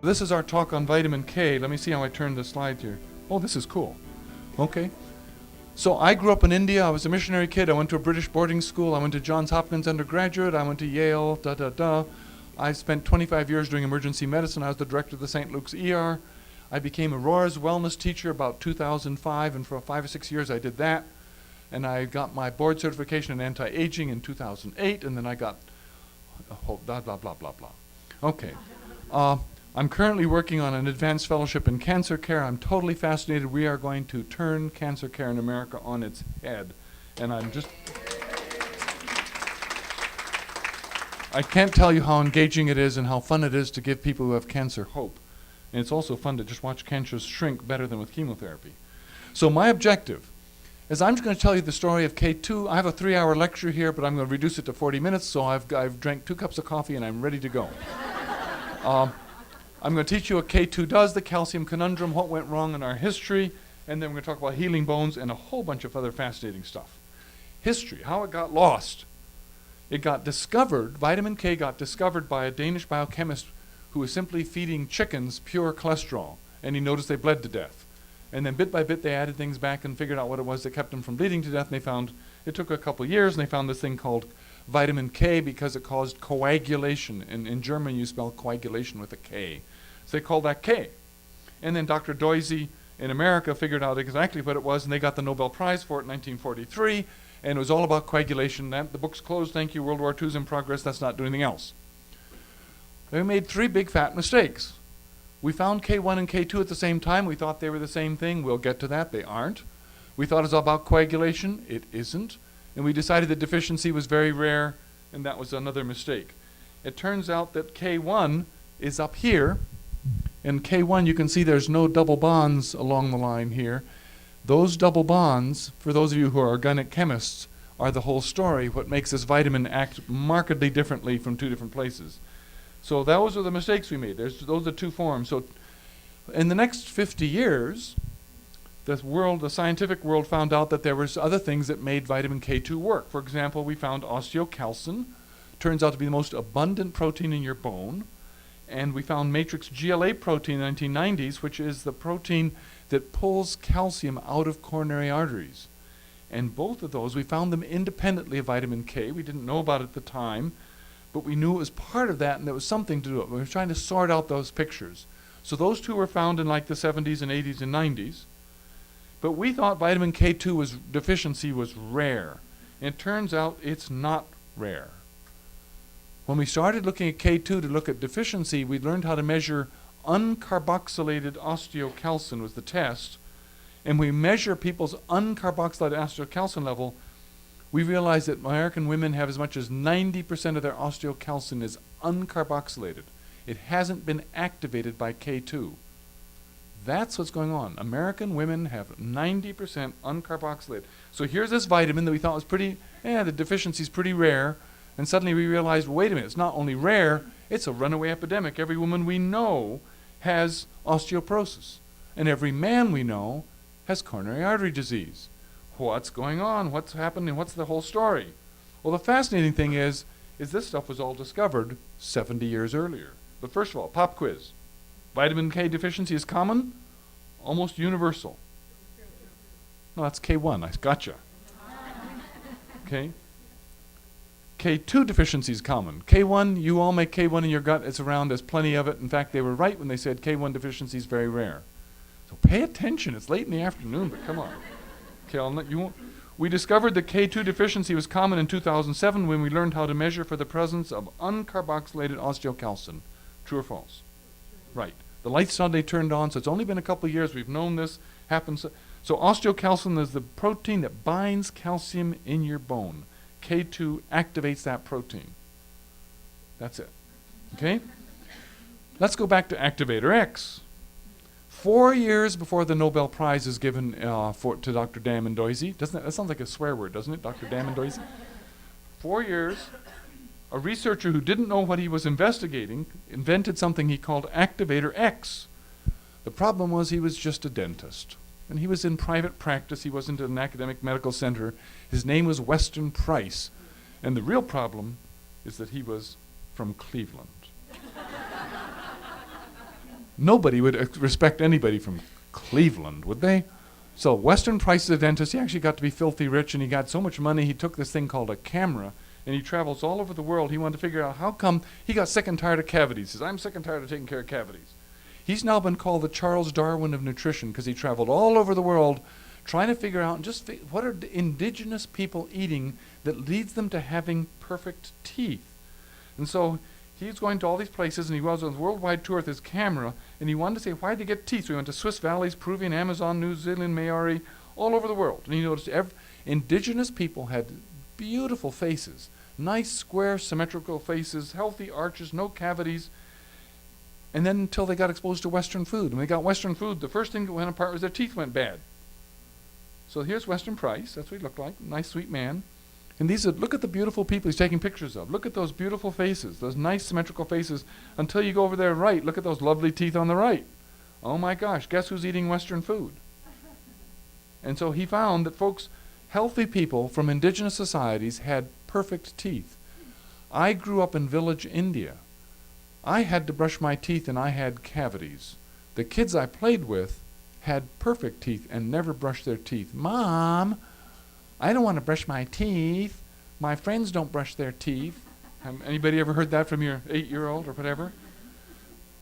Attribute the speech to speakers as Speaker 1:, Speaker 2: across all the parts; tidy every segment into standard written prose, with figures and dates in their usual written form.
Speaker 1: This is our talk on vitamin K. Let me see how I turn the slide here. Oh, this is cool. Okay. So I grew up in India. I was a missionary kid. I went to a British boarding school. I went to Johns Hopkins undergraduate. I went to Yale, I spent 25 years doing emergency medicine. I was the director of the St. Luke's ER. I became Aurora's wellness teacher about 2005, and for 5 or 6 years I did that. And I got my board certification in anti-aging in 2008, and then I got blah, blah, blah, blah, blah. Okay. I'm currently working on an advanced fellowship in cancer care. I'm totally fascinated. We are going to turn cancer care in America on its head. And I can't tell you how engaging it is and how fun it is to give people who have cancer hope. And it's also fun to just watch cancers shrink better than with chemotherapy. So my objective is I'm just going to tell you the story of K2. I have a 3-hour lecture here, but I'm going to reduce it to 40 minutes, so I've drank 2 cups of coffee and I'm ready to go. I'm going to teach you what K2 does, the calcium conundrum, what went wrong in our history, and then we're going to talk about healing bones and a whole bunch of other fascinating stuff. History, how it got lost. It got discovered, vitamin K got discovered by a Danish biochemist who was simply feeding chickens pure cholesterol, and he noticed they bled to death. And then bit by bit they added things back and figured out what it was that kept them from bleeding to death, and they found, it took a couple years, and they found this thing called vitamin K because it caused coagulation. In German you spell coagulation with a K. So they called that K. And then Dr. Doisy in America figured out exactly what it was, and they got the Nobel Prize for it in 1943, and it was all about coagulation. The book's closed, thank you, World War II's in progress, let's not do anything else. They made 3 big fat mistakes. We found K1 and K2 at the same time. We thought they were the same thing. We'll get to that. They aren't. We thought it was all about coagulation. It isn't. And we decided that deficiency was very rare, and that was another mistake. It turns out that K1 is up here. And K1, you can see there's no double bonds along the line here. Those double bonds, for those of you who are organic chemists, are the whole story, what makes this vitamin act markedly differently from 2 different places. So those are the mistakes we made. Those are 2 forms. So in the next 50 years, the scientific world found out that there was other things that made vitamin K2 work. For example, we found osteocalcin. Turns out to be the most abundant protein in your bone. And we found matrix GLA protein in the 1990s, which is the protein that pulls calcium out of coronary arteries. And both of those, we found them independently of vitamin K. We didn't know about it at the time, but we knew it was part of that and there was something to do it. We were trying to sort out those pictures. So those 2 were found in like the 70s and 80s and 90s. But we thought vitamin K2 deficiency was rare. And it turns out it's not rare. When we started looking at K2 to look at deficiency, we learned how to measure uncarboxylated osteocalcin was the test. And we measure people's uncarboxylated osteocalcin level. We realized that American women have as much as 90% of their osteocalcin is uncarboxylated. It hasn't been activated by K2. That's what's going on. American women have 90% uncarboxylated. So here's this vitamin that we thought was the deficiency is pretty rare. And suddenly we realized, wait a minute, it's not only rare, it's a runaway epidemic. Every woman we know has osteoporosis. And every man we know has coronary artery disease. What's going on? What's happening? What's the whole story? Well, the fascinating thing is this stuff was all discovered 70 years earlier. But first of all, pop quiz. Vitamin K deficiency is common? Almost universal. No, that's K1. I gotcha. Okay. K2 deficiency is common. K1, you all make K1 in your gut. It's around. There's plenty of it. In fact, they were right when they said K1 deficiency is very rare. So pay attention. It's late in the afternoon, but come on. Okay, we discovered that K2 deficiency was common in 2007 when we learned how to measure for the presence of uncarboxylated osteocalcin. True or false? Right. The lights suddenly turned on, so it's only been a couple of years we've known this happens. So osteocalcin is the protein that binds calcium in your bone. K2 activates that protein. That's it. Okay? Let's go back to activator X. 4 years before the Nobel Prize is given to Dr. Damen-Doisy. That sounds like a swear word, doesn't it, Dr. Damen-Doisy? 4 years, a researcher who didn't know what he was investigating invented something he called activator X. The problem was he was just a dentist. And he was in private practice. He wasn't in an academic medical center. His name was Weston Price. And the real problem is that he was from Cleveland. Nobody would respect anybody from Cleveland, would they? So Western Price is a dentist. He actually got to be filthy rich, and he got so much money, he took this thing called a camera, and he travels all over the world. He wanted to figure out how come he got sick and tired of cavities. He says, I'm sick and tired of taking care of cavities. He's now been called the Charles Darwin of nutrition because he traveled all over the world trying to figure out just what are the indigenous people eating that leads them to having perfect teeth. And so he's going to all these places, and he was on a worldwide tour with his camera, and he wanted to say, why did he get teeth? So he went to Swiss valleys, Peruvian, Amazon, New Zealand, Maori, all over the world. And he noticed indigenous people had beautiful faces, nice, square, symmetrical faces, healthy arches, no cavities. And then until they got exposed to Western food. When they got Western food, the first thing that went apart was their teeth went bad. So here's Western Price. That's what he looked like. Nice, sweet man. And these are, look at the beautiful people he's taking pictures of. Look at those beautiful faces, those nice symmetrical faces. Until you go over there right, look at those lovely teeth on the right. Oh my gosh, guess who's eating Western food? And so he found that folks, healthy people from indigenous societies had perfect teeth. I grew up in village India. I had to brush my teeth and I had cavities. The kids I played with had perfect teeth and never brushed their teeth. Mom, I don't want to brush my teeth. My friends don't brush their teeth. Anybody ever heard that from your 8-year-old or whatever?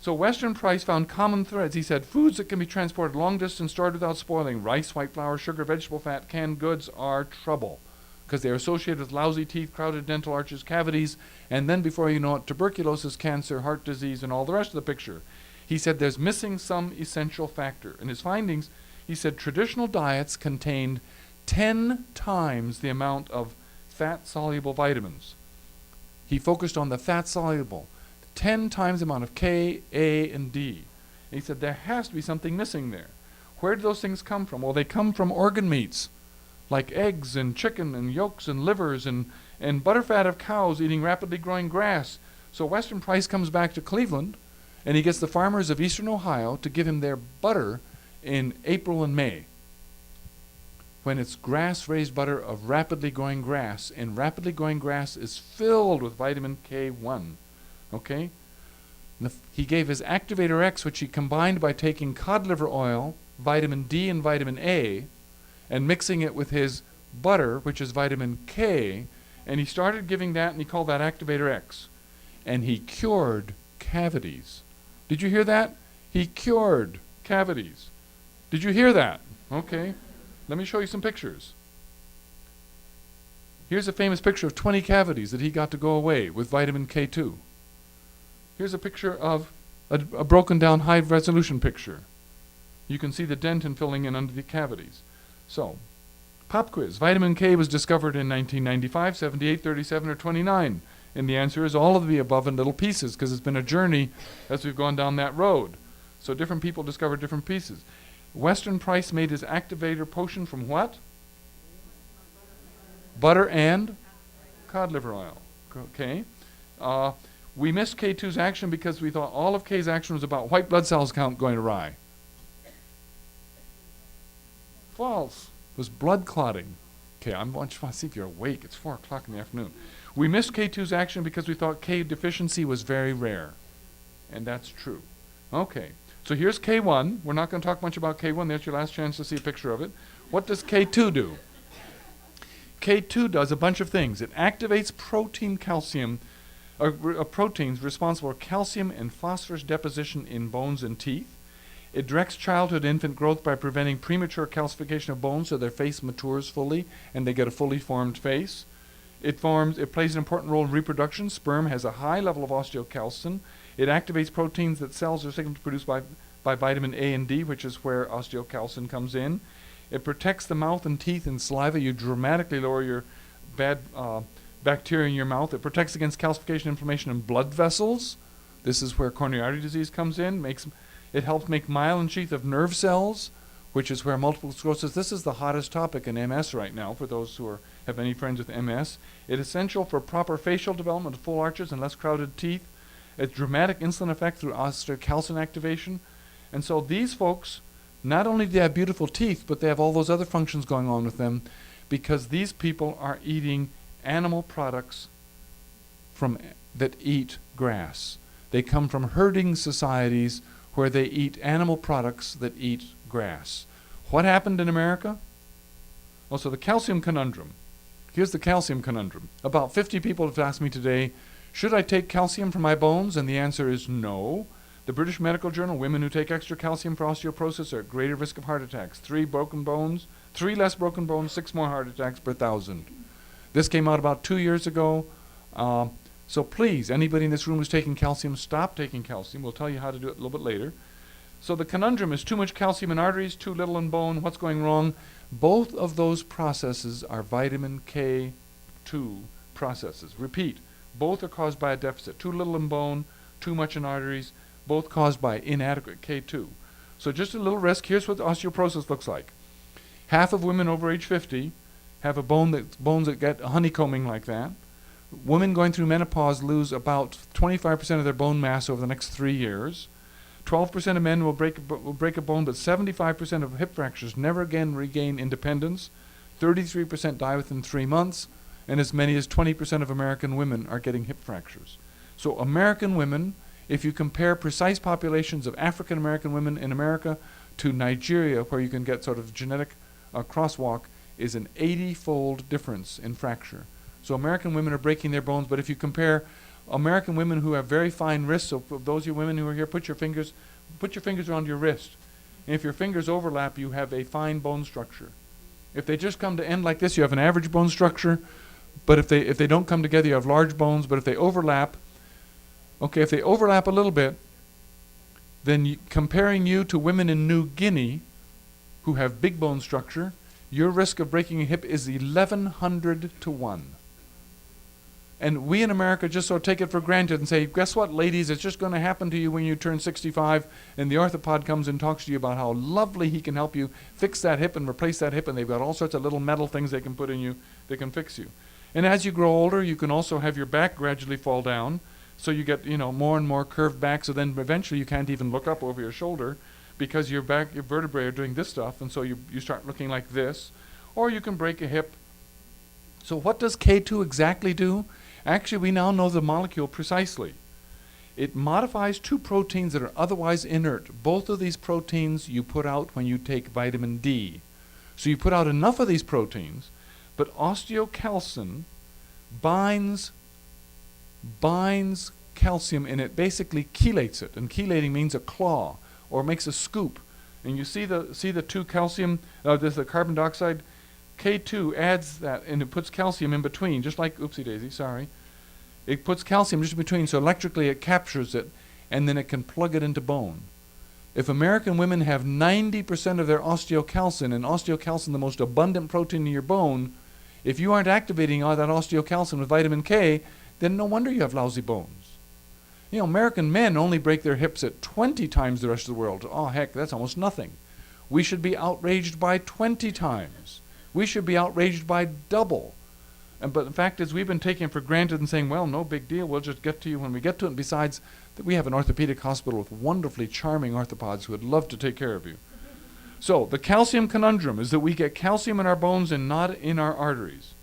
Speaker 1: So Western Price found common threads. He said foods that can be transported long distance, stored without spoiling, rice, white flour, sugar, vegetable fat, canned goods are trouble because they're associated with lousy teeth, crowded dental arches, cavities, and then before you know it, tuberculosis, cancer, heart disease, and all the rest of the picture. He said there's missing some essential factor. In his findings, he said traditional diets contained 10 times the amount of fat-soluble vitamins. He focused on the fat-soluble, 10 times the amount of K, A, and D. And he said there has to be something missing there. Where do those things come from? Well, they come from organ meats, like eggs and chicken and yolks and livers and butterfat of cows eating rapidly growing grass. So Western Price comes back to Cleveland, and he gets the farmers of eastern Ohio to give him their butter in April and May, when it's grass-raised butter of rapidly growing grass, and rapidly growing grass is filled with vitamin K1, okay? He gave his Activator X, which he combined by taking cod liver oil, vitamin D and vitamin A, and mixing it with his butter, which is vitamin K, and he started giving that, and he called that Activator X. And he cured cavities. Did you hear that? He cured cavities. Did you hear that? Okay. Let me show you some pictures. Here's a famous picture of 20 cavities that he got to go away with vitamin K2. Here's a picture of a broken down high resolution picture. You can see the dent and filling in under the cavities. So, pop quiz. Vitamin K was discovered in 1995, 78, 37, or 29. And the answer is all of the above in little pieces, because it's been a journey as we've gone down that road. So different people discovered different pieces. Western Price made his Activator potion from what? Butter and cod liver oil. Okay. We missed K2's action because we thought all of K's action was about white blood cells count going awry. False. It was blood clotting. Okay, I want to see if you're awake. It's 4 o'clock in the afternoon. We missed K2's action because we thought K deficiency was very rare. And that's true. Okay, so here's K1. We're not going to talk much about K1. That's your last chance to see a picture of it. What does K2 do? K2 does a bunch of things. It activates proteins responsible for calcium and phosphorus deposition in bones and teeth. It directs childhood infant growth by preventing premature calcification of bones so their face matures fully and they get a fully formed face. It plays an important role in reproduction. Sperm has a high level of osteocalcin. It activates proteins that cells are signaled to produce by vitamin A and D, which is where osteocalcin comes in. It protects the mouth and teeth and saliva. You dramatically lower your bad bacteria in your mouth. It protects against calcification, inflammation, in blood vessels. This is where coronary artery disease comes in. It helps make myelin sheath of nerve cells, which is where multiple sclerosis. This is the hottest topic in MS right now for those who have any friends with MS. It's essential for proper facial development of full arches and less crowded teeth. It's dramatic insulin effect through osteocalcin activation. And so these folks, not only do they have beautiful teeth, but they have all those other functions going on with them because these people are eating animal products that eat grass. They come from herding societies where they eat animal products that eat grass. What happened in America? Oh, so the calcium conundrum. Here's the calcium conundrum. About 50 people have asked me today, should I take calcium for my bones? And the answer is no. The British Medical Journal, women who take extra calcium for osteoporosis are at greater risk of heart attacks. 3 less broken bones, 6 more heart attacks per 1,000. This came out about 2 years ago. So please, anybody in this room who's taking calcium, stop taking calcium. We'll tell you how to do it a little bit later. So the conundrum is too much calcium in arteries, too little in bone. What's going wrong? Both of those processes are vitamin K2 processes. Repeat, both are caused by a deficit. Too little in bone, too much in arteries, both caused by inadequate K2. So just a little risk. Here's what osteoporosis looks like. Half of women over age 50 have bones that get honeycombing like that. Women going through menopause lose about 25% of their bone mass over the next 3 years. 12% of men will break a bone, but 75% of hip fractures never again regain independence. 33% die within 3 months, and as many as 20% of American women are getting hip fractures. So American women, if you compare precise populations of African American women in America to Nigeria, where you can get sort of genetic crosswalk, is an 80-fold difference in fracture. So American women are breaking their bones, but if you compare American women who have very fine wrists, so for those of you women who are here, put your fingers around your wrist. And if your fingers overlap, you have a fine bone structure. If they just come to end like this, you have an average bone structure, but if they don't come together, you have large bones, but if they overlap, if they overlap a little bit, then comparing you to women in New Guinea who have big bone structure, your risk of breaking a hip is 1,100 to 1. And we in America just sort of take it for granted and say, guess what, ladies, it's just going to happen to you when you turn 65, and the orthopod comes and talks to you about how lovely he can help you fix that hip and replace that hip, and they've got all sorts of little metal things they can put in you that can fix you. And as you grow older, you can also have your back gradually fall down, so you get more and more curved back, so then eventually you can't even look up over your shoulder because your vertebrae are doing this stuff, and so you start looking like this. Or you can break a hip. So what does K2 exactly do? Actually, we now know the molecule precisely. It modifies 2 proteins that are otherwise inert. Both of these proteins you put out when you take vitamin D. So you put out enough of these proteins, but osteocalcin binds calcium, and it basically chelates it. And chelating means a claw or makes a scoop. And you see the 2 calcium, there's the carbon dioxide. K2 adds that, and it puts calcium in between, just like, oopsie daisy, sorry. It puts calcium just in between, so electrically it captures it, and then it can plug it into bone. If American women have 90% of their osteocalcin, and osteocalcin the most abundant protein in your bone, if you aren't activating all that osteocalcin with vitamin K, then no wonder you have lousy bones. American men only break their hips at 20 times the rest of the world. Oh, heck, that's almost nothing. We should be outraged by 20 times. We should be outraged by double. But the fact is, we've been taking it for granted and saying, well, no big deal, we'll just get to you when we get to it. And besides, that we have an orthopedic hospital with wonderfully charming orthopods who would love to take care of you. So the calcium conundrum is that we get calcium in our bones and not in our arteries.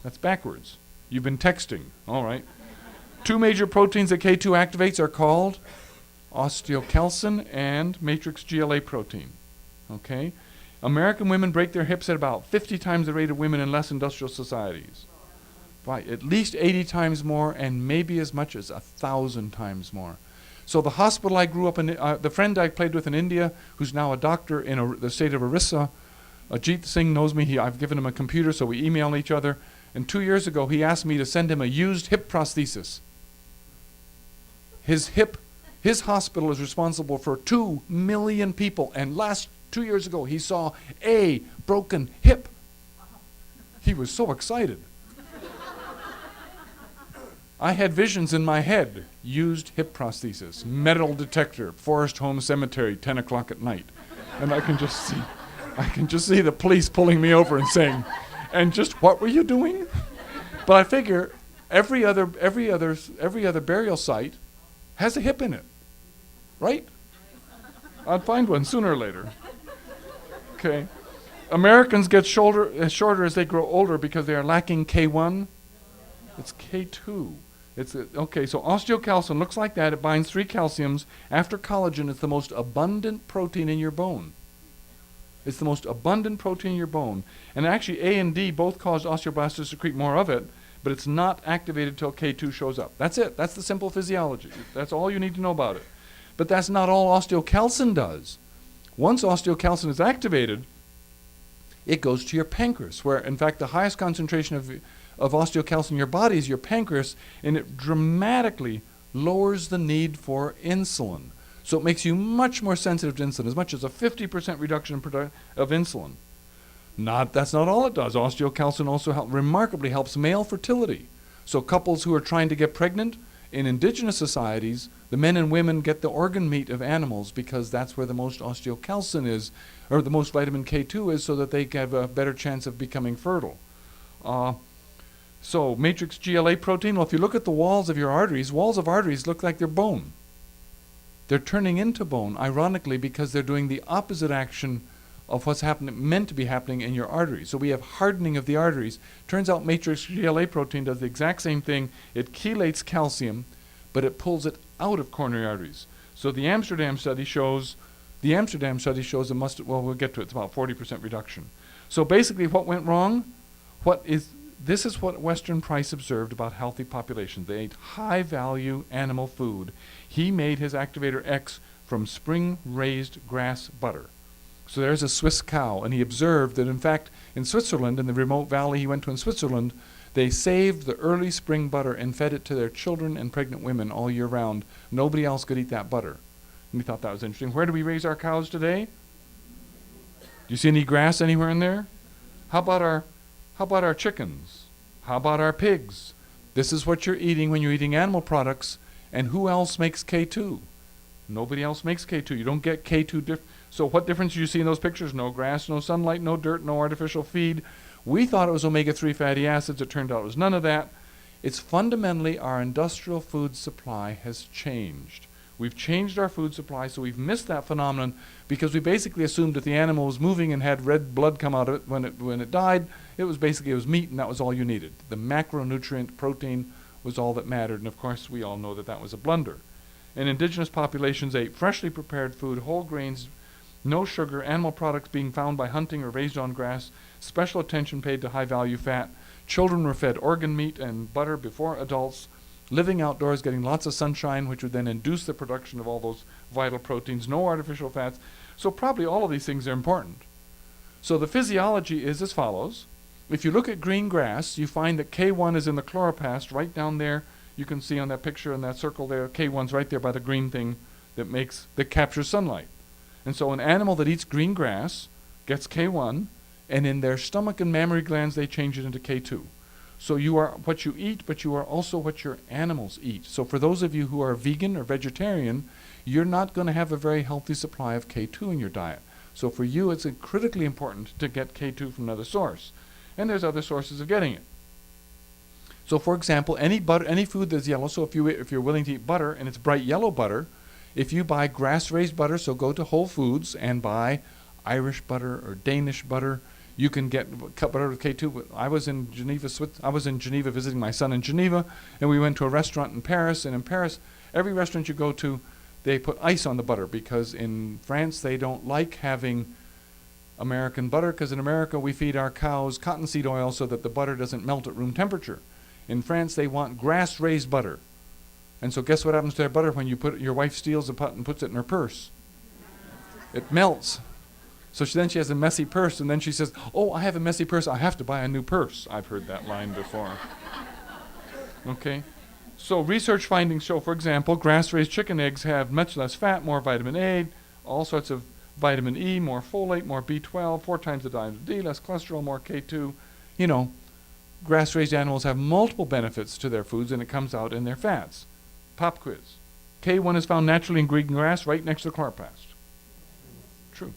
Speaker 1: That's backwards. You've been texting. All right. 2 major proteins that K2 activates are called osteocalcin and matrix GLA protein. Okay? American women break their hips at about 50 times the rate of women in less industrial societies. Right, at least 80 times more, and maybe as much as 1,000 times more. So the hospital I grew up in, the friend I played with in India, who's now a doctor in the state of Orissa, Ajit Singh knows me. I've given him a computer, so we email each other. And 2 years ago, he asked me to send him a used hip prosthesis. His hospital is responsible for 2 million people, and 2 years ago, he saw a broken hip. He was so excited. I had visions in my head. Used hip prosthesis, metal detector, Forest Home Cemetery, 10 o'clock at night. And I can just see the police pulling me over and saying, and just what were you doing? But I figure every other burial site has a hip in it, right? I'd find one sooner or later. Okay. Americans get shorter as they grow older because they are lacking K1. It's K2. Okay, so osteocalcin looks like that. It binds 3 calciums. After collagen, it's the most abundant protein in your bone. It's the most abundant protein in your bone. And actually, A and D both cause osteoblasts to secrete more of it, but it's not activated till K2 shows up. That's it. That's the simple physiology. That's all you need to know about it. But that's not all osteocalcin does. Once osteocalcin is activated, it goes to your pancreas, where, in fact, the highest concentration of osteocalcin in your body is your pancreas, and it dramatically lowers the need for insulin. So it makes you much more sensitive to insulin, as much as a 50% reduction of insulin. That's not all it does. Osteocalcin also remarkably helps male fertility. So couples who are trying to get pregnant, in indigenous societies, the men and women get the organ meat of animals because that's where the most osteocalcin is, or the most vitamin K2 is, so that they have a better chance of becoming fertile. So matrix GLA protein, well, if you look at the walls of arteries look like they're bone. They're turning into bone, ironically, because they're doing the opposite action of what's meant to be happening in your arteries. So we have hardening of the arteries. Turns out matrix GLA protein does the exact same thing. It chelates calcium, but it pulls it out of coronary arteries. So the Amsterdam study shows we'll get to it. It's about 40% reduction. So basically, what went wrong? This is what Western Price observed about healthy populations. They ate high-value animal food. He made his activator X from spring-raised grass butter. So there's a Swiss cow, and he observed that, in fact, in Switzerland, in the remote valley he went to in Switzerland, they saved the early spring butter and fed it to their children and pregnant women all year round. Nobody else could eat that butter. And we thought that was interesting. Where do we raise our cows today? Do you see any grass anywhere in there? How about our chickens? How about our pigs? This is what you're eating when you're eating animal products. And who else makes K2? Nobody else makes K2. You don't get K2 So what difference do you see in those pictures? No grass, no sunlight, no dirt, no artificial feed. We thought it was omega-3 fatty acids. It turned out it was none of that. It's fundamentally our industrial food supply has changed. We've changed our food supply, so we've missed that phenomenon because we basically assumed that the animal was moving and had red blood come out of it when it died. It was meat, and that was all you needed. The macronutrient protein was all that mattered, and of course we all know that that was a blunder. And indigenous populations ate freshly prepared food, whole grains, no sugar, animal products being found by hunting or raised on grass, special attention paid to high-value fat. Children were fed organ meat and butter before adults, living outdoors, getting lots of sunshine, which would then induce the production of all those vital proteins, no artificial fats. So probably all of these things are important. So the physiology is as follows. If you look at green grass, you find that K1 is in the chloroplast right down there. You can see on that picture in that circle there, K1's right there by the green thing that captures sunlight. And so an animal that eats green grass gets K1, and in their stomach and mammary glands they change it into K2. So you are what you eat, but you are also what your animals eat. So for those of you who are vegan or vegetarian, you're not going to have a very healthy supply of K2 in your diet. So for you, it's critically important to get K2 from another source. And there's other sources of getting it. So for example, any food that's yellow, so if you're willing to eat butter and it's bright yellow butter, if you buy grass-raised butter, so go to Whole Foods and buy Irish butter or Danish butter, you can get cut butter with K2. I was in Geneva visiting my son in Geneva, and we went to a restaurant in Paris. And in Paris, every restaurant you go to, they put ice on the butter because in France they don't like having American butter because in America we feed our cows cottonseed oil so that the butter doesn't melt at room temperature. In France they want grass-raised butter. And so guess what happens to their butter when your wife steals the pot and puts it in her purse? It melts. So then she has a messy purse, and then she says, "Oh, I have a messy purse. I have to buy a new purse." I've heard that line before. Okay? So research findings show, for example, grass-raised chicken eggs have much less fat, more vitamin A, all sorts of vitamin E, more folate, more B12, 4 times the vitamin D, less cholesterol, more K2. You know, grass-raised animals have multiple benefits to their foods, and it comes out in their fats. Pop quiz. K1 is found naturally in green grass right next to the chloroplast. True.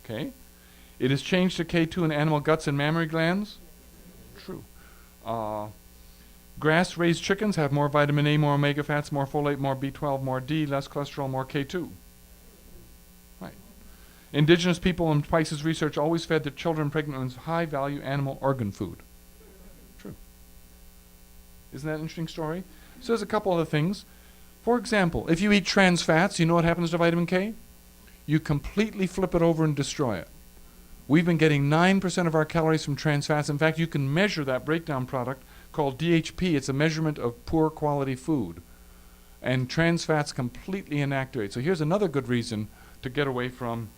Speaker 1: Okay. It is changed to K2 in animal guts and mammary glands. True. Grass-raised chickens have more vitamin A, more omega fats, more folate, more B12, more D, less cholesterol, more K2. Right. Indigenous people in Price's research always fed their children and pregnant women high-value animal organ food. True. Isn't that an interesting story? So there's a couple other things. For example, if you eat trans fats, you know what happens to vitamin K? You completely flip it over and destroy it. We've been getting 9% of our calories from trans fats. In fact, you can measure that breakdown product called DHP. It's a measurement of poor quality food. And trans fats completely inactivate. So here's another good reason to get away from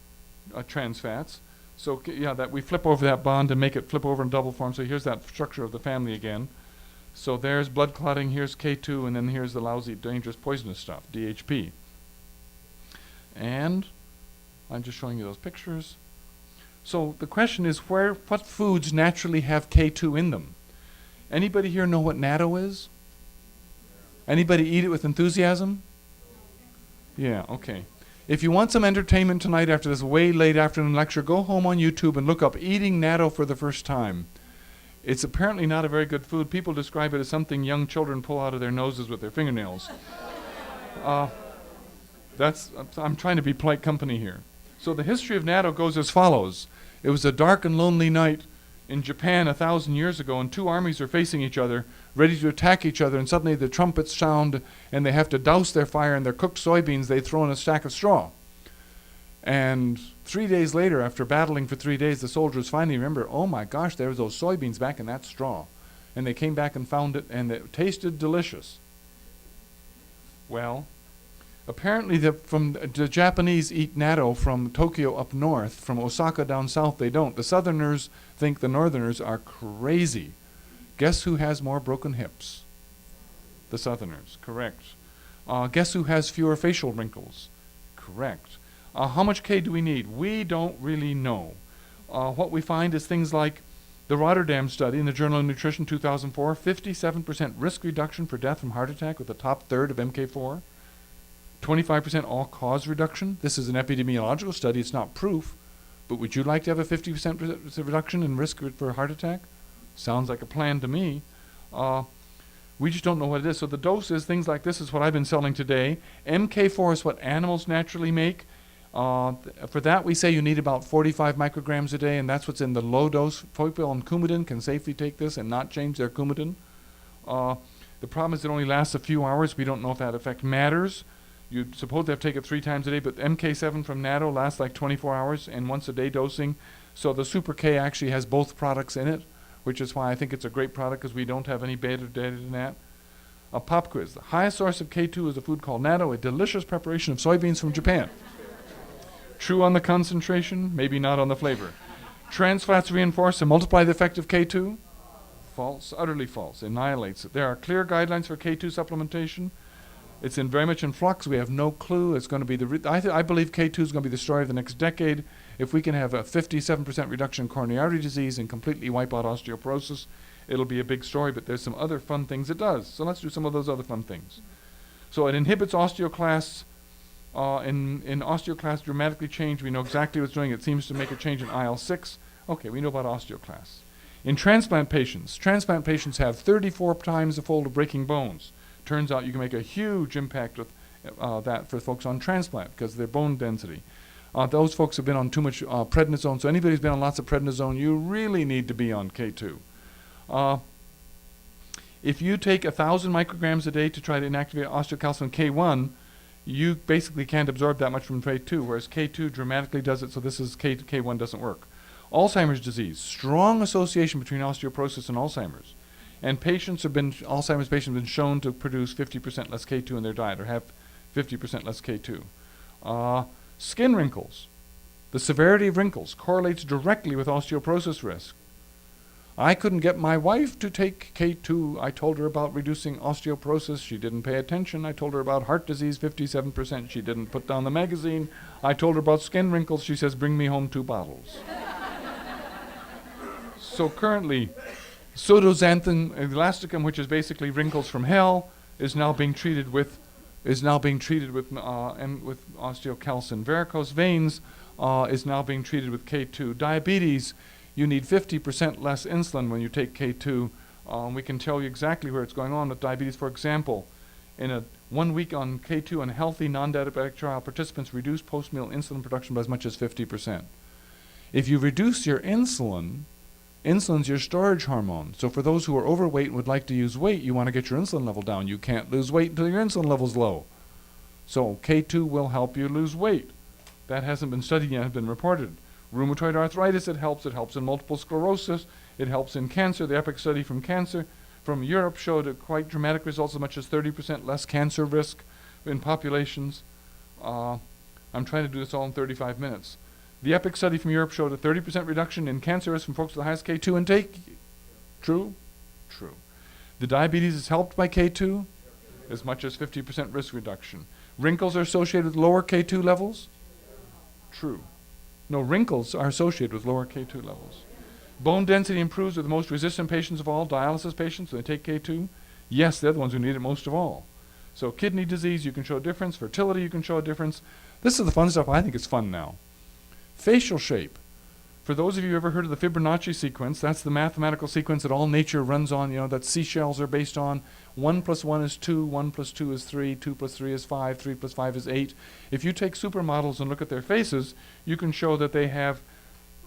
Speaker 1: trans fats. So yeah, that we flip over that bond and make it flip over in double form. So here's that structure of the family again. So there's blood clotting, here's K2, and then here's the lousy, dangerous, poisonous stuff, DHP. And I'm just showing you those pictures. So the question is, what foods naturally have K2 in them? Anybody here know what natto is? Anybody eat it with enthusiasm? Yeah, okay. If you want some entertainment tonight after this way late afternoon lecture, go home on YouTube and look up eating natto for the first time. It's apparently not a very good food. People describe it as something young children pull out of their noses with their fingernails. I'm trying to be polite company here. So the history of natto goes as follows. It was a dark and lonely night in Japan 1,000 years ago, and two armies are facing each other, ready to attack each other, and suddenly the trumpets sound, and they have to douse their fire, and their cooked soybeans they throw in a stack of straw. And 3 days later, after battling for 3 days, the soldiers finally remember, oh my gosh, there was those soybeans back in that straw. And they came back and found it, and it tasted delicious. Well, apparently the Japanese eat natto from Tokyo up north, from Osaka down south they don't. The southerners think the northerners are crazy. Guess who has more broken hips? The southerners, correct. Guess who has fewer facial wrinkles? Correct. How much K do we need? We don't really know. What we find is things like the Rotterdam study in the Journal of Nutrition 2004, 57% risk reduction for death from heart attack with the top third of MK4. 25% all-cause reduction. This is an epidemiological study. It's not proof. But would you like to have a 50% reduction in risk for heart attack? Sounds like a plan to me. We just don't know what it is. So the dose is things like this is what I've been selling today. MK4 is what animals naturally make. For that, we say you need about 45 micrograms a day, and that's what's in the low dose. People on Coumadin can safely take this and not change their Coumadin. The problem is it only lasts a few hours. We don't know if that effect matters. You'd suppose they have to take it 3 times a day, but MK7 from natto lasts like 24 hours and once a day dosing. So the Super K actually has both products in it, which is why I think it's a great product because we don't have any beta data than that. A pop quiz. The highest source of K2 is a food called natto, a delicious preparation of soybeans from Japan. True on the concentration, maybe not on the flavor. Trans fats reinforce and multiply the effect of K2? False, utterly false, annihilates it. There are clear guidelines for K2 supplementation. It's very much in flux. We have no clue. It's going to be I believe K2 is going to be the story of the next decade. If we can have a 57% reduction in coronary artery disease and completely wipe out osteoporosis, it'll be a big story, but there's some other fun things it does. So let's do some of those other fun things. So it inhibits osteoclasts. In osteoclasts dramatically change. We know exactly what's doing. It seems to make a change in IL-6. Okay, we know about osteoclasts. In transplant patients have 34 times the fold of breaking bones. Turns out you can make a huge impact with that for folks on transplant because of their bone density. Those folks have been on too much prednisone, so anybody who's been on lots of prednisone, you really need to be on K2. If you take 1,000 micrograms a day to try to inactivate osteocalcin K1, you basically can't absorb that much from K2, whereas K2 dramatically does it, so this is K1 doesn't work. Alzheimer's disease, strong association between osteoporosis and Alzheimer's. And Alzheimer's patients have been shown to produce 50% less K2 in their diet, or have 50% less K2. Skin wrinkles. The severity of wrinkles correlates directly with osteoporosis risk. I couldn't get my wife to take K2. I told her about reducing osteoporosis. She didn't pay attention. I told her about heart disease, 57%. She didn't put down the magazine. I told her about skin wrinkles. She says, bring me home 2 bottles. So currently, pseudoxanthin elasticum, which is basically wrinkles from hell, is now being treated with osteocalcin. Varicose veins is now being treated with K2. Diabetes, you need 50% less insulin when you take K2. We can tell you exactly where it's going on with diabetes. For example, in a 1 week on K2 on healthy non-diabetic trial, participants reduced post-meal insulin production by as much as 50%. If you reduce your insulin, Insulin's your storage hormone. So for those who are overweight and would like to use weight, you want to get your insulin level down. You can't lose weight until your insulin level's low. So K2 will help you lose weight. That hasn't been studied yet, has been reported. Rheumatoid arthritis, it helps. It helps in multiple sclerosis. It helps in cancer. The EPIC study from Europe showed quite dramatic results, as much as 30% less cancer risk in populations. I'm trying to do this all in 35 minutes. The EPIC study from Europe showed a 30% reduction in cancer risk from folks with the highest K2 intake. True? True. The diabetes is helped by K2, as much as 50% risk reduction. Wrinkles are associated with lower K2 levels? True. No, wrinkles are associated with lower K2 levels. Bone density improves with the most resistant patients of all, dialysis patients, when they take K2. Yes, they're the ones who need it most of all. So kidney disease, you can show a difference. Fertility, you can show a difference. This is the fun stuff. I think it's fun now. Facial shape. For those of you who ever heard of the Fibonacci sequence, that's the mathematical sequence that all nature runs on, that seashells are based on. 1 + 1 is 2, 1 + 2 is 3, 2 + 3 is 5, 3 + 5 is 8. If you take supermodels and look at their faces, you can show that they have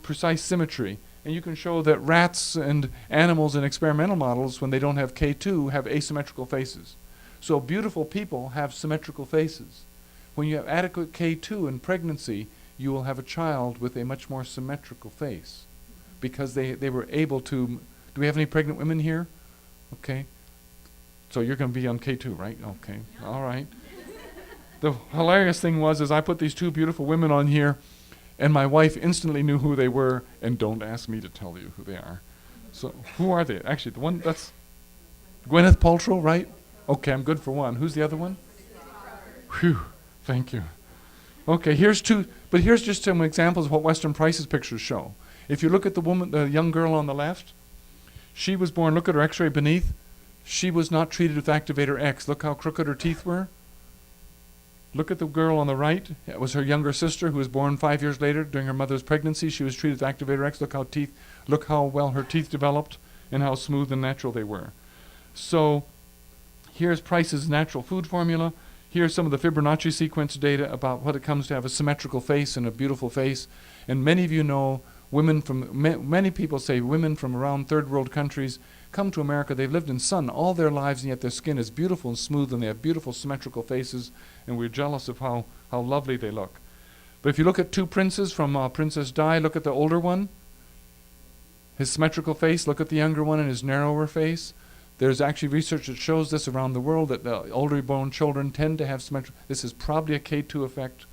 Speaker 1: precise symmetry. And you can show that rats and animals in experimental models, when they don't have K2, have asymmetrical faces. So beautiful people have symmetrical faces. When you have adequate K2 in pregnancy, you will have a child with a much more symmetrical face, because they were able to. Do we have any pregnant women here? Okay. So you're going to be on K2, right? Okay. Yeah. All right. The hilarious thing was I put these two beautiful women on here, and my wife instantly knew who they were, and don't ask me to tell you who they are. So who are they? Actually, the one that's Gwyneth Paltrow, right? Okay, I'm good for one. Who's the other one? Whew, thank you. Okay, here's just some examples of what Western Price's pictures show. If you look at the young girl on the left, she was born, look at her x-ray beneath. She was not treated with activator X. Look how crooked her teeth were. Look at the girl on the right. It was her younger sister who was born 5 years later during her mother's pregnancy. She was treated with activator X. Look how well her teeth developed and how smooth and natural they were. So here's Price's natural food formula. Here's some of the Fibonacci sequence data about what it comes to have a symmetrical face and a beautiful face. And many of you know many people say women from around third world countries come to America. They've lived in sun all their lives, and yet their skin is beautiful and smooth, and they have beautiful symmetrical faces, and we're jealous of how lovely they look. But if you look at two princes from Princess Di, look at the older one, his symmetrical face. Look at the younger one and his narrower face. There's actually research that shows this around the world, that the older born children tend to have symmetrical. This is probably a K2 effect.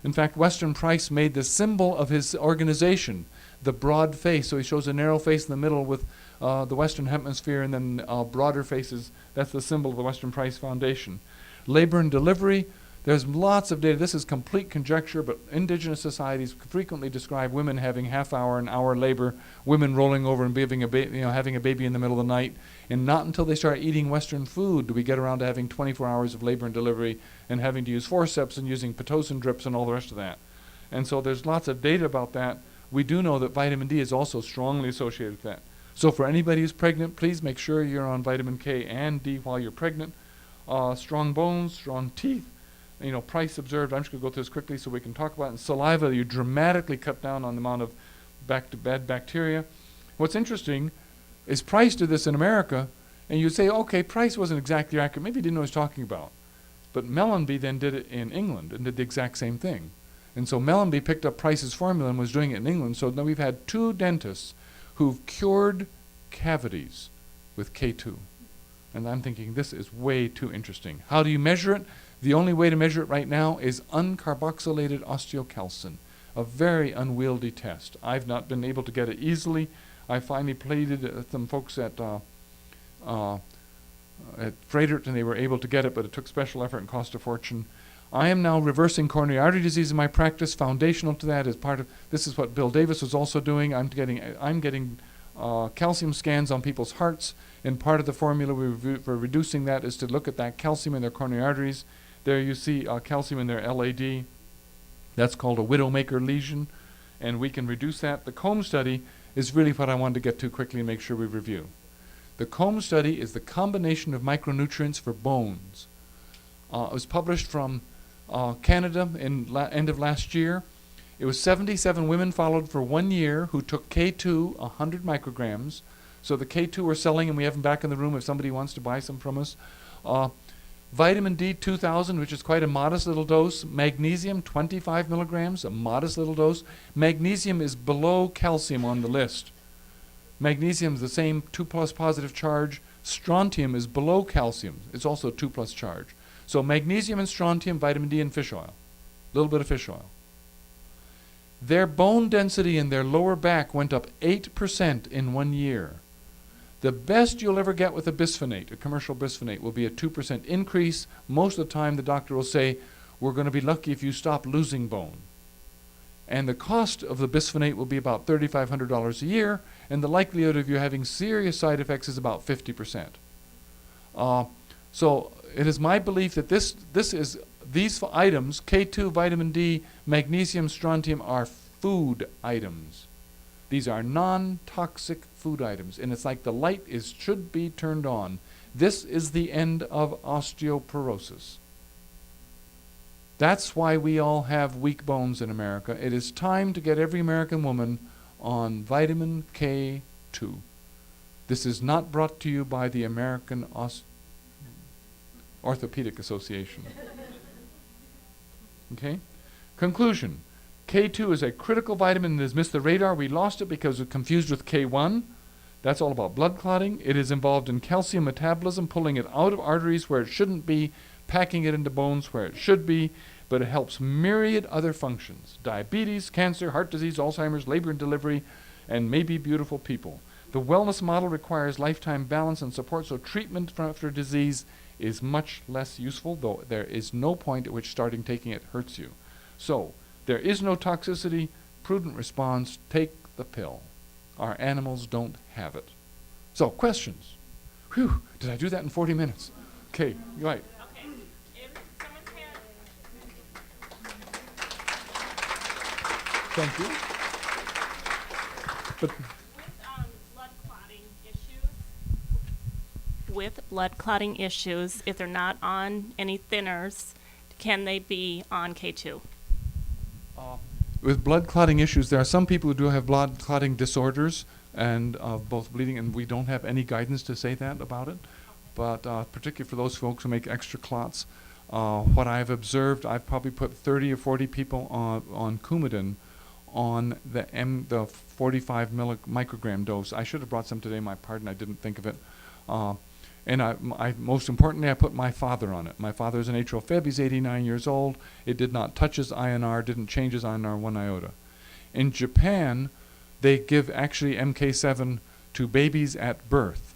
Speaker 1: In fact, Western Price made the symbol of his organization the broad face. So he shows a narrow face in the middle with the Western Hemisphere, and then broader faces. That's the symbol of the Western Price Foundation. Labor and delivery. There's lots of data. This is complete conjecture, but indigenous societies frequently describe women having half-hour and hour labor, women rolling over and having a baby in the middle of the night. And not until they start eating Western food do we get around to having 24 hours of labor and delivery and having to use forceps and using Pitocin drips and all the rest of that. And so there's lots of data about that. We do know that vitamin D is also strongly associated with that. So for anybody who's pregnant, please make sure you're on vitamin K and D while you're pregnant. Strong bones, strong teeth. Price observed, I'm just going to go through this quickly so we can talk about it. In saliva, you dramatically cut down on the amount of bad bacteria. What's interesting is Price did this in America, and you say, okay, Price wasn't exactly accurate. Maybe he didn't know what he was talking about. But Mellanby then did it in England and did the exact same thing. And so Mellanby picked up Price's formula and was doing it in England. So now we've had two dentists who've cured cavities with K2. And I'm thinking, this is way too interesting. How do you measure it? The only way to measure it right now is uncarboxylated osteocalcin, a very unwieldy test. I've not been able to get it easily. I finally pleaded with some folks at Frederick, and they were able to get it, but it took special effort and cost a fortune. I am now reversing coronary artery disease in my practice. Foundational to that is this is what Bill Davis was also doing. I'm getting calcium scans on people's hearts, and part of the formula for reducing that is to look at that calcium in their coronary arteries. There you see calcium in their LAD. That's called a widowmaker lesion, and we can reduce that. The Combe study is really what I wanted to get to quickly and make sure we review. The Combe study is the combination of micronutrients for bones. It was published from Canada in end of last year, It was 77 women followed for 1 year who took K2 100 micrograms. So the K2 we're selling, and we have them back in the room if somebody wants to buy some from us. Vitamin D 2000, which is quite a modest little dose. Magnesium 25 milligrams, a modest little dose. Magnesium is below calcium on the list. Magnesium is the same 2+ positive charge. Strontium is below calcium. It's also 2+ charge. So magnesium and strontium, vitamin D, and fish oil. A little bit of fish oil. Their bone density in their lower back went up 8% in 1 year. The best you'll ever get with a bisphonate, a commercial bisphonate, will be a 2% increase. Most of the time the doctor will say, we're going to be lucky if you stop losing bone. And the cost of the bisphonate will be about $3,500 a year, and the likelihood of you having serious side effects is about 50%. So it is my belief that these items, K2, vitamin D, magnesium, strontium, are food items. These are non-toxic food items, and it's like the light should be turned on. This is the end of osteoporosis. That's why we all have weak bones in America. It is time to get every American woman on vitamin K2. This is not brought to you by the American Orthopedic Association. Okay? Conclusion. K2 is a critical vitamin that has missed the radar. We lost it because it's confused with K1. That's all about blood clotting. It is involved in calcium metabolism, pulling it out of arteries where it shouldn't be, packing it into bones where it should be, but it helps myriad other functions. Diabetes, cancer, heart disease, Alzheimer's, labor and delivery, and maybe beautiful people. The wellness model requires lifetime balance and support, so treatment after disease is much less useful, though there is no point at which starting taking it hurts you. So, there is no toxicity, prudent response, take the pill. Our animals don't have it. So, questions? Whew, did I do that in 40 minutes? Okay, you're right.
Speaker 2: Okay, if someone's had...
Speaker 1: Thank you. But
Speaker 2: with blood clotting issues, if they're not on any thinners, can they be on K2?
Speaker 1: With blood clotting issues, there are some people who do have blood clotting disorders and both bleeding, and we don't have any guidance to say that about it. But particularly for those folks who make extra clots, what I've observed, I've probably put 30 or 40 people on Coumadin on the 45 microgram dose. I should have brought some today, my pardon, I didn't think of it. And most importantly, I put my father on it. My father is an atrial fib. He's 89 years old. It did not touch his INR, didn't change his INR one iota. In Japan, they give actually MK7 to babies at birth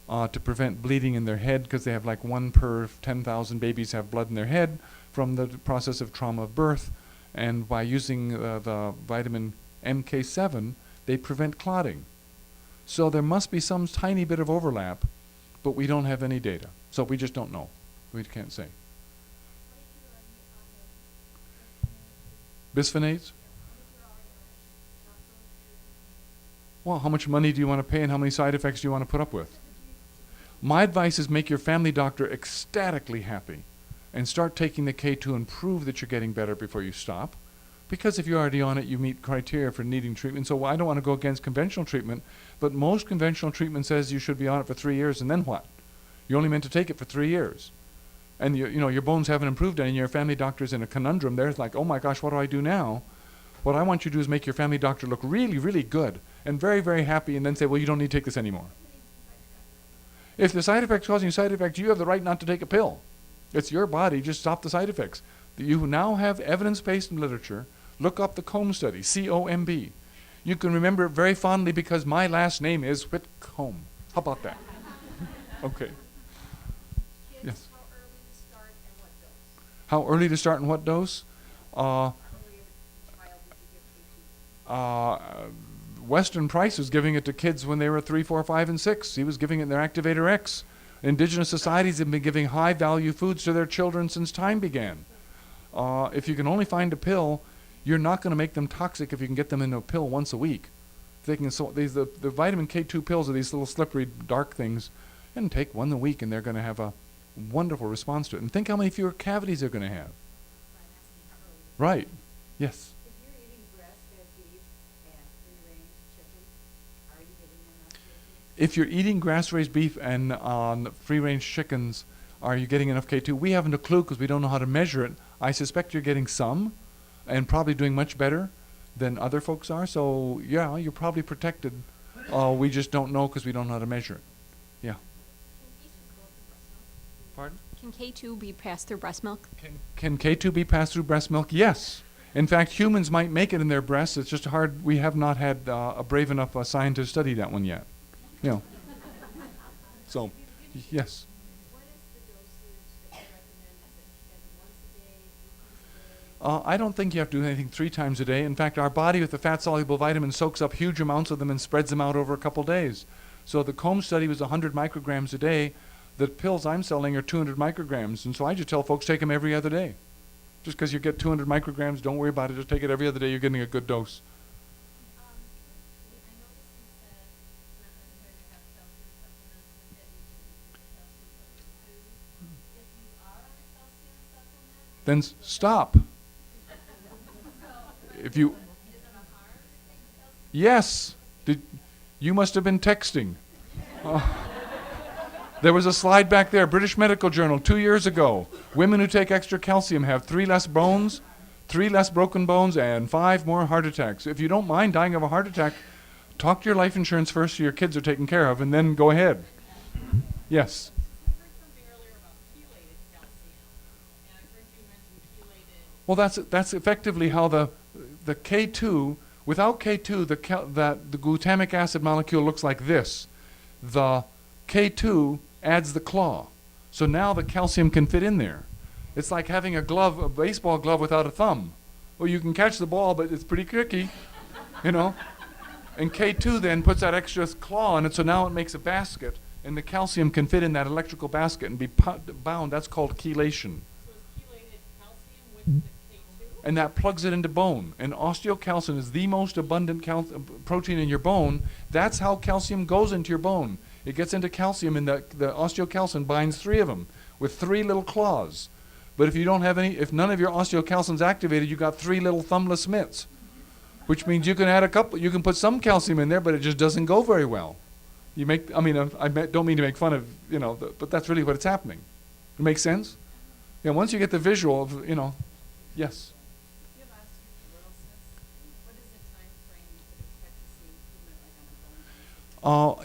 Speaker 1: to prevent bleeding in their head, because they have like 1 per 10,000 babies have blood in their head from the process of trauma of birth. And by using the vitamin MK7, they prevent clotting. So there must be some tiny bit of overlap, but we don't have any data. So we just don't know. We can't say. Bisphonates? Well, how much money do you want to pay and how many side effects do you want to put up with? My advice is make your family doctor ecstatically happy and start taking the K2 and prove that you're getting better before you stop. Because if you're already on it, you meet criteria for needing treatment. So I don't want to go against conventional treatment, but most conventional treatment says you should be on it for 3 years, and then what? You're only meant to take it for 3 years. And your bones haven't improved, and your family doctor's in a conundrum. They're like, oh my gosh, what do I do now? What I want you to do is make your family doctor look really, really good and very, very happy, and then say, well, you don't need to take this anymore. If the side effect's causing you side effects, you have the right not to take a pill. It's your body, just stop the side effects. You now have evidence-based literature. Look up the Comb study, C-O-M-B. You can remember it very fondly because my last name is Whitcomb. How about that? Okay. Yes. How early to start and what dose? Western Price was giving it to kids when they were 3, 4, 5, and 6. He was giving it in their Activator X. Indigenous societies have been giving high-value foods to their children since time began. If you can only find a pill, you're not going to make them toxic if you can get them in a pill once a week. They can the vitamin K2 pills are these little slippery dark things, and take one a week, and they're going to have a wonderful response to it. And think how many fewer cavities they're going to have. Right. Yes.
Speaker 3: If you're
Speaker 1: if you're eating grass-raised beef and free-range chickens, are you getting enough K2? We haven't a clue because we don't know how to measure it. I suspect you're getting some and probably doing much better than other folks are. So, yeah, you're probably protected. We just don't know because we don't know how to measure it. Yeah. Pardon?
Speaker 3: Can K2 be passed through breast milk?
Speaker 1: Can K2 be passed through breast milk? Yes. In fact, humans might make it in their breasts. It's just hard. We have not had a brave enough scientist study that one yet. Yeah. So, yes. I don't think you have to do anything 3 times a day. In fact, our body with the fat-soluble vitamins soaks up huge amounts of them and spreads them out over a couple days. So the Combe study was 100 micrograms a day. The pills I'm selling are 200 micrograms. And so I just tell folks, take them every other day. Just because you get 200 micrograms, don't worry about it. Just take it every other day. You're getting a good dose. Then stop. If you, yes, you must have been texting. There was a slide back there, British Medical Journal, 2 years ago. Women who take extra calcium have 3 less bones, 3 less broken bones, and 5 more heart attacks. If you don't mind dying of a heart attack, talk to your life insurance first so your kids are taken care of, and then go ahead. Yes. Well, that's effectively how the K2, without K2, the glutamic acid molecule looks like this. The K2 adds the claw. So now the calcium can fit in there. It's like having a glove, a baseball glove without a thumb. Well, you can catch the ball, but it's pretty tricky, you know. And K2 then puts that extra claw in it, so now it makes a basket, and the calcium can fit in that electrical basket and be bound. That's called chelation. And that plugs it into bone. And osteocalcin is the most abundant protein in your bone. That's how calcium goes into your bone. It gets into calcium, and the osteocalcin binds 3 of them with 3 little claws. But if you don't have any, if none of your osteocalcin's activated, you got 3 little thumbless mitts, which means you can add a couple. You can put some calcium in there, but it just doesn't go very well. You make. I mean, don't mean to make fun of but that's really what's happening. It makes sense. Yeah. Once you get the visual of yes.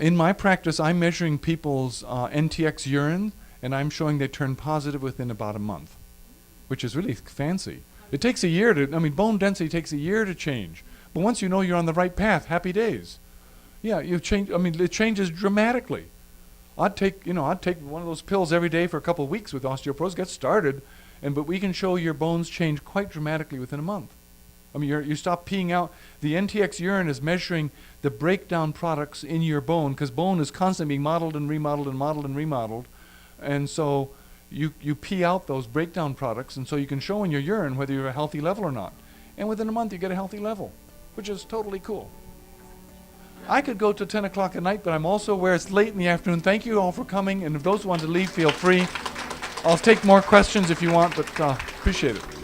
Speaker 1: In my practice, I'm measuring people's NTX urine, and I'm showing they turn positive within about a month, which is really fancy. It takes a year bone density takes a year to change. But once you know you're on the right path, happy days. Yeah, you've changed. It changes dramatically. I'd take one of those pills every day for a couple of weeks with osteoporosis, get started, but we can show your bones change quite dramatically within a month. You stop peeing out. The NTX urine is measuring the breakdown products in your bone, because bone is constantly being modeled and remodeled and modeled and remodeled. And so you pee out those breakdown products, and so you can show in your urine whether you're a healthy level or not. And within a month you get a healthy level, which is totally cool. I could go to 10 o'clock at night, but I'm also where it's late in the afternoon. Thank you all for coming, and if those who want to leave, feel free. I'll take more questions if you want, but appreciate it.